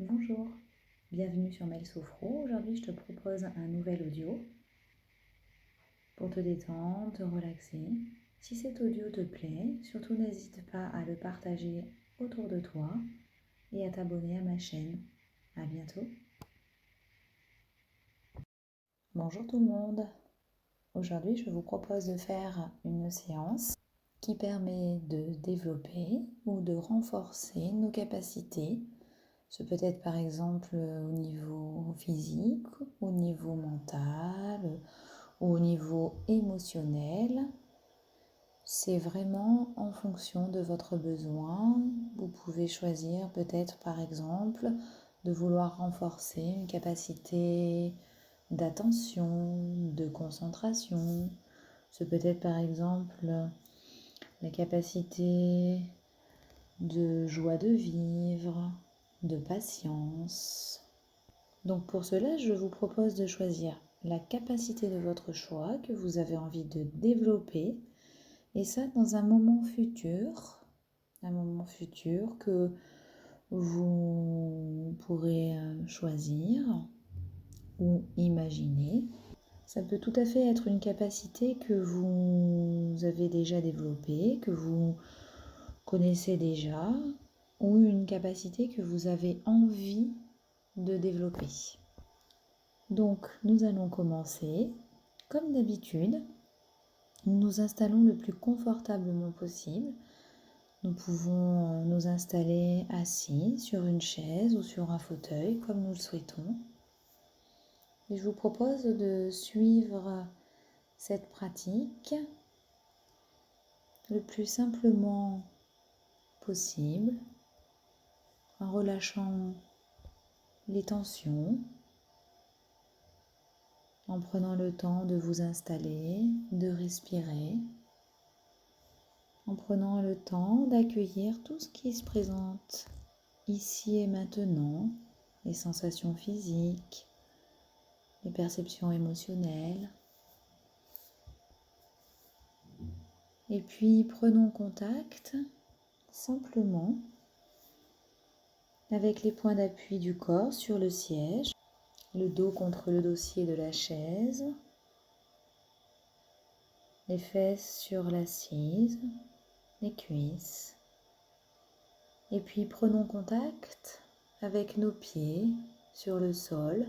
Bonjour, bienvenue sur Mel Sophro. Aujourd'hui, je te propose un nouvel audio pour te détendre, te relaxer. Si cet audio te plaît, surtout n'hésite pas à le partager autour de toi et à t'abonner à ma chaîne. À bientôt. Bonjour tout le monde. Aujourd'hui, je vous propose de faire une séance qui permet de développer ou de renforcer nos capacités. Ce peut être par exemple au niveau physique, au niveau mental, ou au niveau émotionnel. C'est vraiment en fonction de votre besoin. Vous pouvez choisir peut-être par exemple de vouloir renforcer une capacité d'attention, de concentration. Ce peut être par exemple la capacité de joie de vivre, de patience. Donc pour cela, je vous propose de choisir la capacité de votre choix que vous avez envie de développer, et ça dans un moment futur que vous pourrez choisir ou imaginer. Ça peut tout à fait être une capacité que vous avez déjà développée, que vous connaissez déjà, ou une capacité que vous avez envie de développer. Donc, nous allons commencer. Comme d'habitude, nous nous installons le plus confortablement possible. Nous pouvons nous installer assis sur une chaise ou sur un fauteuil, comme nous le souhaitons. Et je vous propose de suivre cette pratique le plus simplement possible, en relâchant les tensions, en prenant le temps de vous installer, de respirer, en prenant le temps d'accueillir tout ce qui se présente ici et maintenant, les sensations physiques, les perceptions émotionnelles. Et puis prenons contact simplement avec les points d'appui du corps sur le siège, le dos contre le dossier de la chaise, les fesses sur l'assise, les cuisses. Et puis prenons contact avec nos pieds sur le sol.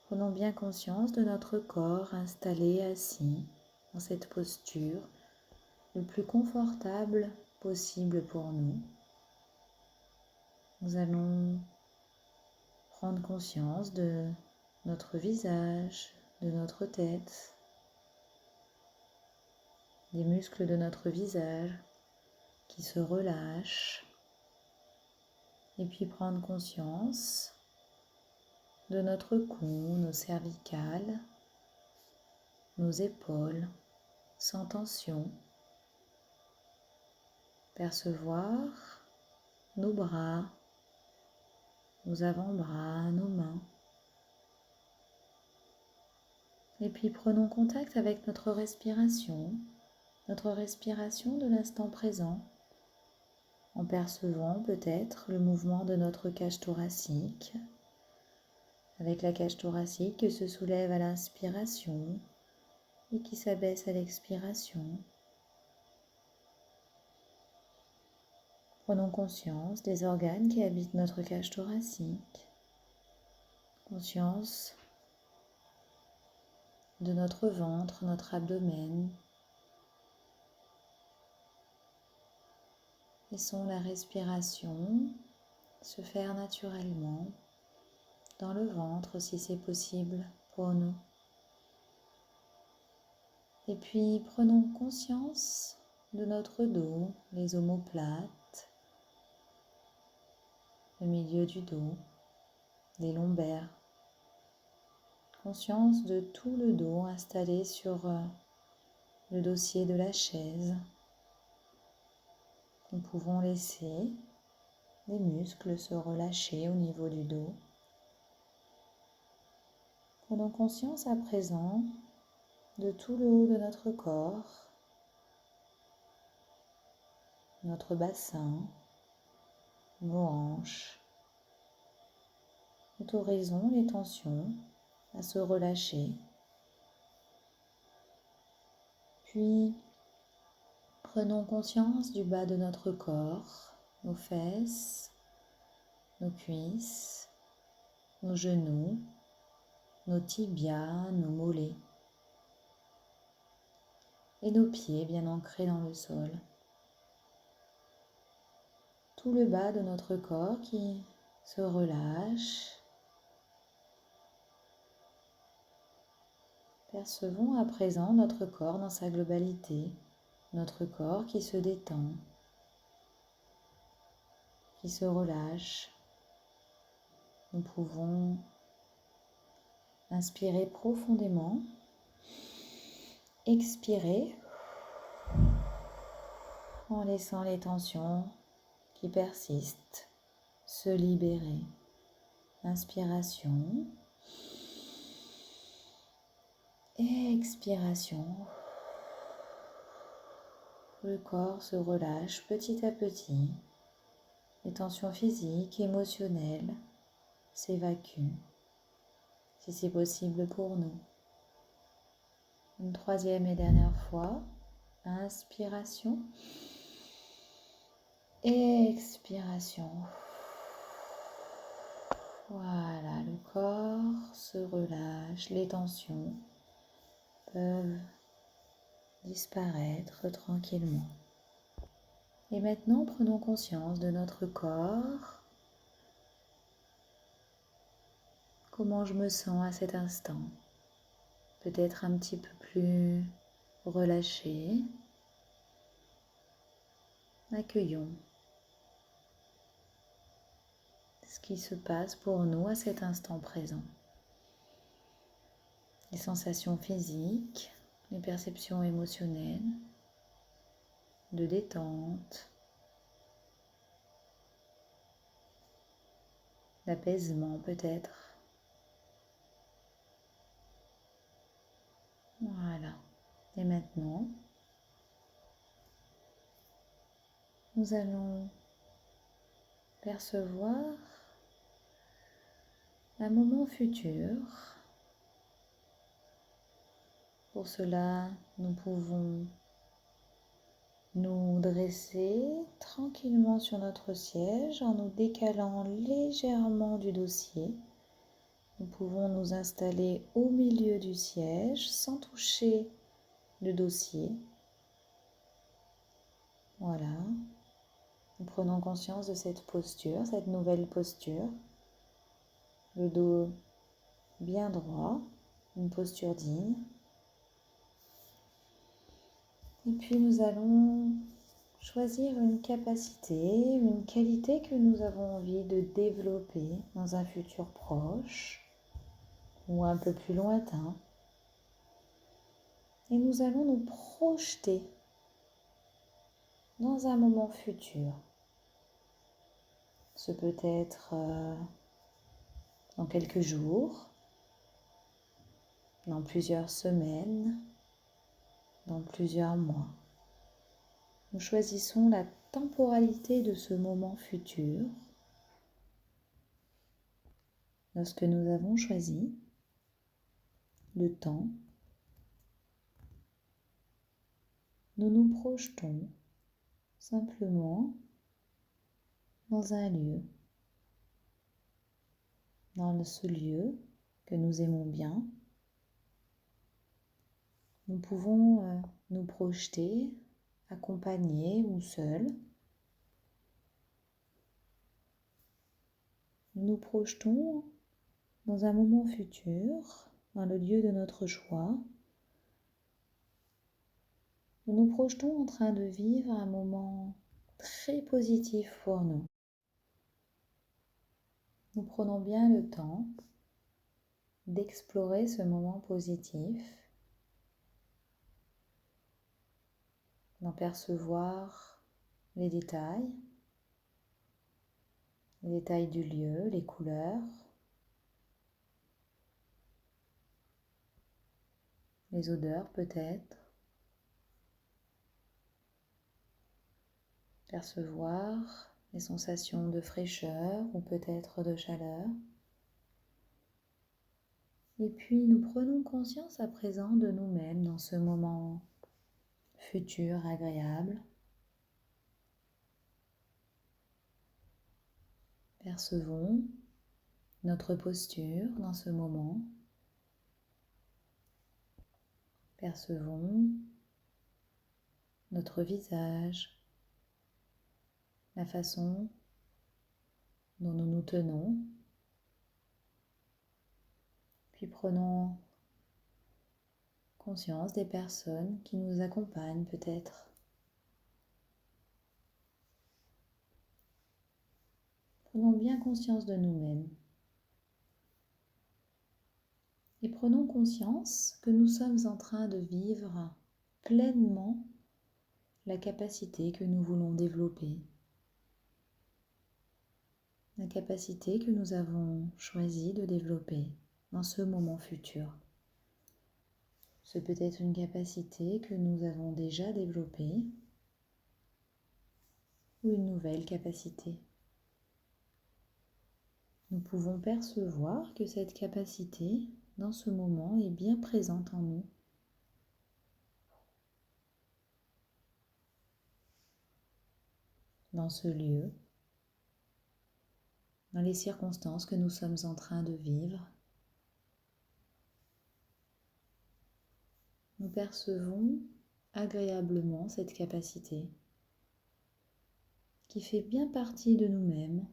Prenons bien conscience de notre corps installé assis dans cette posture le plus confortable possible pour nous. Nous allons prendre conscience de notre visage, de notre tête, des muscles de notre visage qui se relâchent, et puis prendre conscience de notre cou, nos cervicales, nos épaules sans tension, percevoir nos bras, nos avant-bras, nos mains. Et puis prenons contact avec notre respiration de l'instant présent, en percevant peut-être le mouvement de notre cage thoracique, avec la cage thoracique qui se soulève à l'inspiration et qui s'abaisse à l'expiration. Prenons conscience des organes qui habitent notre cage thoracique, conscience de notre ventre, notre abdomen. Laissons la respiration se faire naturellement dans le ventre si c'est possible pour nous. Et puis prenons conscience de notre dos, les omoplates, le milieu du dos, des lombaires. Conscience de tout le dos installé sur le dossier de la chaise. Nous pouvons laisser les muscles se relâcher au niveau du dos. Prenons conscience à présent de tout le haut de notre corps, notre bassin, nos hanches, autorisons les tensions à se relâcher. Puis, prenons conscience du bas de notre corps, nos fesses, nos cuisses, nos genoux, nos tibias, nos mollets et nos pieds bien ancrés dans le sol. Tout le bas de notre corps qui se relâche. Percevons à présent notre corps dans sa globalité, notre corps qui se détend, qui se relâche. Nous pouvons inspirer profondément, expirer en laissant les tensions qui persistent se libérer. Inspiration, expiration. Le corps se relâche petit à petit. Les tensions physiques, émotionnelles s'évacuent, si c'est possible pour nous. Une troisième et dernière fois. Inspiration. Expiration. Voilà, le corps se relâche, les tensions peuvent disparaître tranquillement. Et maintenant, prenons conscience de notre corps. Comment je me sens à cet instant? Peut-être un petit peu plus relâché. Accueillons ce qui se passe pour nous à cet instant présent. Les sensations physiques, les perceptions émotionnelles, de détente, d'apaisement peut-être. Voilà. Et maintenant, nous allons percevoir un moment futur. Pour cela, nous pouvons nous dresser tranquillement sur notre siège en nous décalant légèrement du dossier. Nous pouvons nous installer au milieu du siège sans toucher le dossier. Voilà. Nous prenons conscience de cette posture, cette nouvelle posture. Le dos bien droit, une posture digne. Et puis nous allons choisir une capacité, une qualité que nous avons envie de développer dans un futur proche ou un peu plus lointain. Et nous allons nous projeter dans un moment futur. Ce peut être dans quelques jours, dans plusieurs semaines, dans plusieurs mois. Nous choisissons la temporalité de ce moment futur. Lorsque nous avons choisi le temps, nous nous projetons simplement dans un lieu, dans ce lieu que nous aimons bien. Nous pouvons nous projeter accompagnés ou seuls. Nous nous projetons dans un moment futur, dans le lieu de notre choix. Nous nous projetons en train de vivre un moment très positif pour nous. Nous prenons bien le temps d'explorer ce moment positif, d'en percevoir les détails du lieu, les couleurs, les odeurs peut-être, percevoir les sensations de fraîcheur ou peut-être de chaleur. Et puis nous prenons conscience à présent de nous-mêmes dans ce moment futur agréable. Percevons notre posture dans ce moment. Percevons notre visage, la façon dont nous nous tenons. Puis prenons conscience des personnes qui nous accompagnent peut-être. Prenons bien conscience de nous-mêmes. Et prenons conscience que nous sommes en train de vivre pleinement la capacité que nous voulons développer. La capacité que nous avons choisi de développer dans ce moment futur. Ce peut être une capacité que nous avons déjà développée ou une nouvelle capacité. Nous pouvons percevoir que cette capacité, dans ce moment, est bien présente en nous. Dans ce lieu, dans les circonstances que nous sommes en train de vivre. Nous percevons agréablement cette capacité qui fait bien partie de nous-mêmes.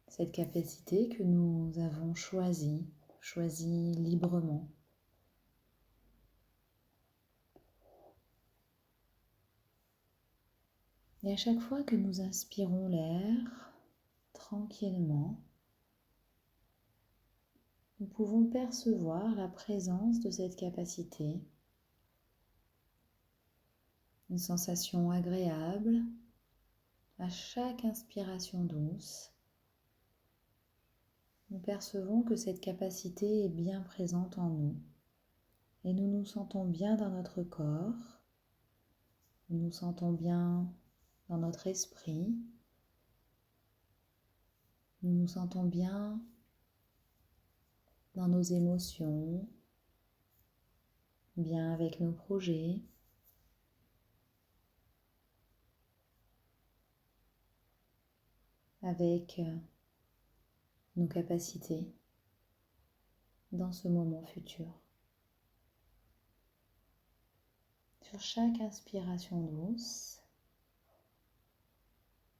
Cette capacité que nous avons choisie librement. Et à chaque fois que nous inspirons l'air tranquillement, nous pouvons percevoir la présence de cette capacité, une sensation agréable à chaque inspiration douce. Nous percevons que cette capacité est bien présente en nous et nous nous sentons bien dans notre corps, nous nous sentons bien dans notre esprit, nous nous sentons bien dans nos émotions, bien avec nos projets. Avec nos capacités dans ce moment futur. Sur chaque inspiration douce,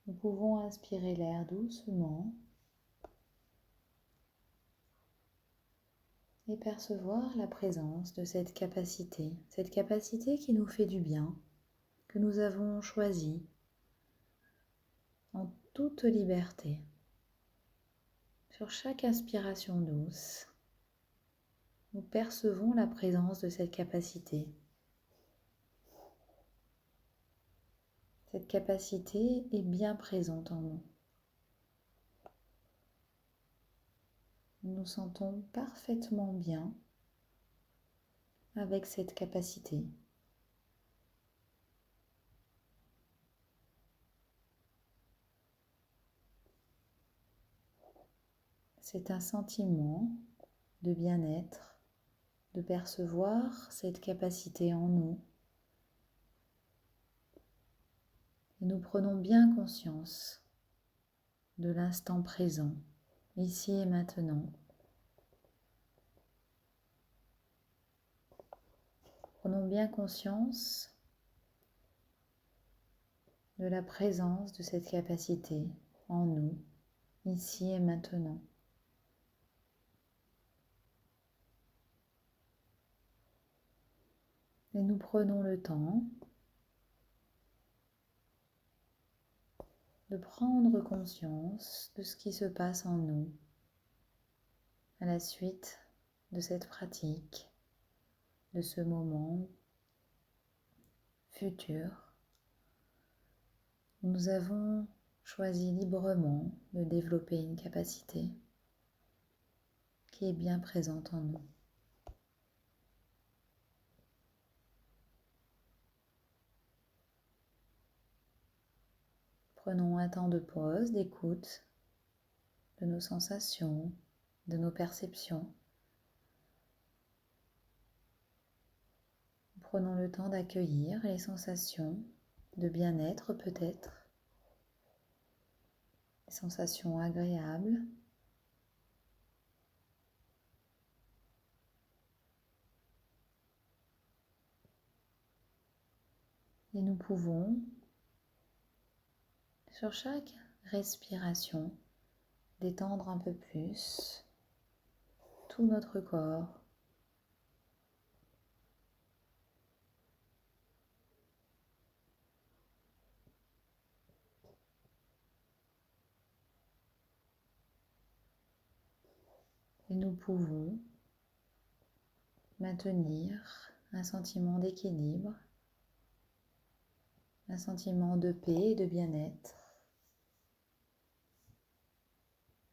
nous pouvons inspirer l'air doucement et percevoir la présence de cette capacité qui nous fait du bien, que nous avons choisie en toute liberté. Sur chaque inspiration douce, nous percevons la présence de cette capacité. Cette capacité est bien présente en nous. Nous nous sentons parfaitement bien avec cette capacité. C'est un sentiment de bien-être, de percevoir cette capacité en nous. Et nous prenons bien conscience de l'instant présent, ici et maintenant. Prenons bien conscience de la présence de cette capacité en nous, ici et maintenant. Et nous prenons le temps de prendre conscience de ce qui se passe en nous à la suite de cette pratique, de ce moment futur. Nous avons choisi librement de développer une capacité qui est bien présente en nous. Prenons un temps de pause, d'écoute de nos sensations, de nos perceptions. Prenons le temps d'accueillir les sensations de bien-être peut-être, les sensations agréables. Et nous pouvons, sur chaque respiration, détendre un peu plus tout notre corps. Et nous pouvons maintenir un sentiment d'équilibre, un sentiment de paix et de bien-être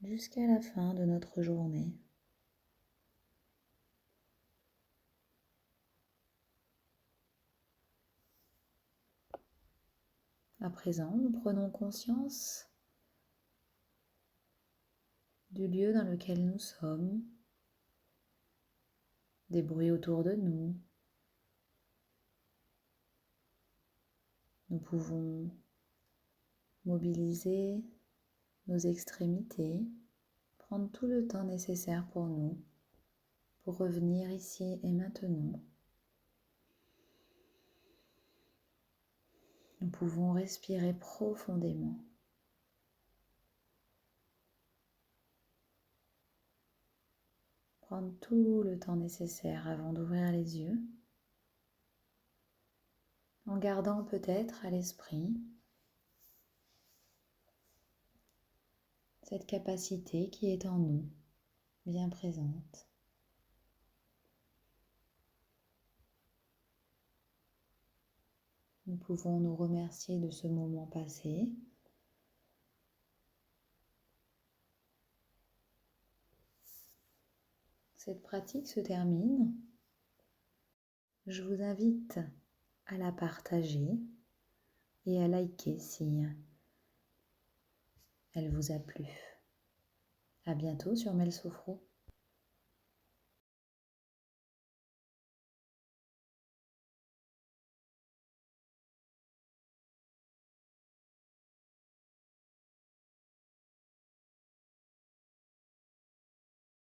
jusqu'à la fin de notre journée. À présent, nous prenons conscience du lieu dans lequel nous sommes, des bruits autour de nous. Nous pouvons mobiliser nos extrémités, prendre tout le temps nécessaire pour nous, pour revenir ici et maintenant. Nous pouvons respirer profondément. Prendre tout le temps nécessaire avant d'ouvrir les yeux, en gardant peut-être à l'esprit cette capacité qui est en nous, bien présente. Nous pouvons nous remercier de ce moment passé. Cette pratique se termine. Je vous invite à la partager et à liker si elle vous a plu. À bientôt sur Mel Sofro.